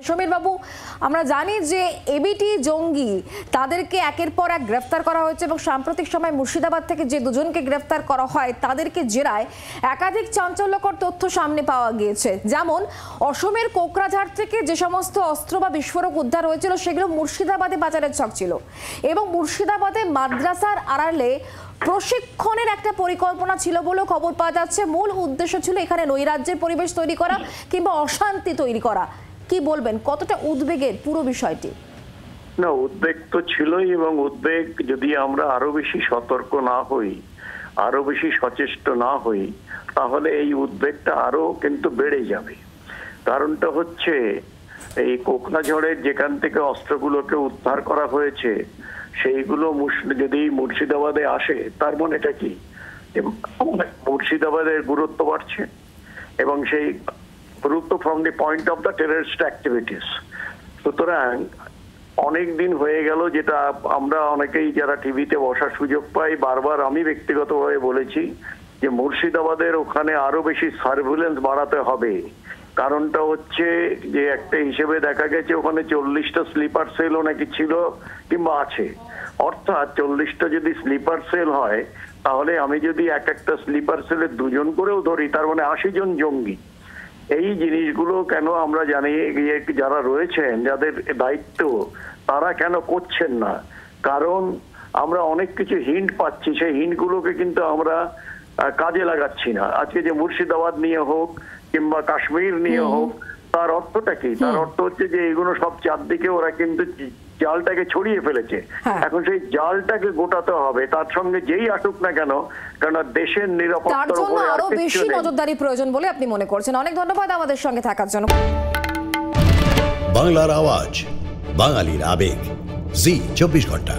সমীর বাবু, আমরা জানি যে এবিটি জঙ্গি তাদেরকে একের পর এক গ্রেফতার করা হয়েছে এবং সাম্প্রতিক সময় মুর্শিদাবাদ থেকে যে দুজনকে গ্রেফতার করা হয় তাদেরকে জেরায় একাধিক চাঞ্চল্যকর তথ্য সামনে পাওয়া গিয়েছে। যেমন অসমের কোকরাঝাড় থেকে যে সমস্ত অস্ত্র বা বিস্ফোরক উদ্ধার হয়েছিল সেগুলো মুর্শিদাবাদে পাচারের ছক ছিল এবং মুর্শিদাবাদে মাদ্রাসার আড়ালে প্রশিক্ষণের একটা পরিকল্পনা ছিল বলে খবর পাওয়া যাচ্ছে। মূল উদ্দেশ্য ছিল এখানে নৈরাজ্যের পরিবেশ তৈরি করা কিংবা অশান্তি তৈরি করা। কি বলবেন, কতটা উদ্বেগের পুরো বিষয়টি? না, উদ্বেগ তো ছিলই, এবং উদ্বেগ যদি আমরা আরো বেশি সতর্ক না হই, আরো বেশি সচেষ্ট না হই, তাহলে এই উদ্বেগটা আরো কিন্তু বেড়ে যাবে। কারণটা হচ্ছে এই কোকরাঝাড়ের যেখান থেকে অস্ত্রগুলোকে উদ্ধার করা হয়েছে সেইগুলো যদি মুর্শিদাবাদে আসে, তার মানে এটা কি মুর্শিদাবাদের গুরুত্ব বাড়ছে এবং সেই গুরুত্ব from the point of the terrorist activities. সুতরাং অনেক দিন হয়ে গেল, যেটা আমরা অনেকেই যারা টিভিতে বসার সুযোগ পাই, বারবার আমি ব্যক্তিগতভাবে বলেছি যে মুর্শিদাবাদের ওখানে আরো বেশি সার্ভিলেন্স বাড়াতে হবে। কারণটা হচ্ছে যে একটা হিসেবে দেখা গেছে ওখানে 40টা স্লিপার সেলও নাকি ছিল কিংবা আছে। অর্থাৎ 40টা যদি স্লিপার সেল হয়, তাহলে আমি যদি একটা স্লিপার সেলের 2 জন করেও ধরি, তার মানে 80 জন জঙ্গি। এই জিনিসগুলো কেন আমরা জানি যারা রয়েছেন, যাদের দায়িত্ব, তারা কেন করছেন না? কারণ আমরা অনেক কিছু হিন্ট পাচ্ছি, সেই হিন্টগুলোকে কিন্তু আমরা কাজে লাগাচ্ছি না। আজকে যে মুর্শিদাবাদ নিয়ে হোক কিংবা কাশ্মীর নিয়ে হোক, তার অর্থটা কি? তার অর্থ হচ্ছে যে এগুলো সব চারদিকে ওরা কিন্তু জালটাকে ছড়িয়ে ফেলেছে। এখন সেই জালটাকে গোটাতে হবে, তার সঙ্গে যেই আসুক না কেন, কারণ দেশের নিরাপত্তার উপরে আরো বেশি নজরদারি প্রয়োজন বলে আপনি মনে করছেন। অনেক ধন্যবাদ আমাদের সঙ্গে থাকার জন্য। বাংলার আওয়াজ, বাঙালির আবেগ, জি 24 ঘন্টা।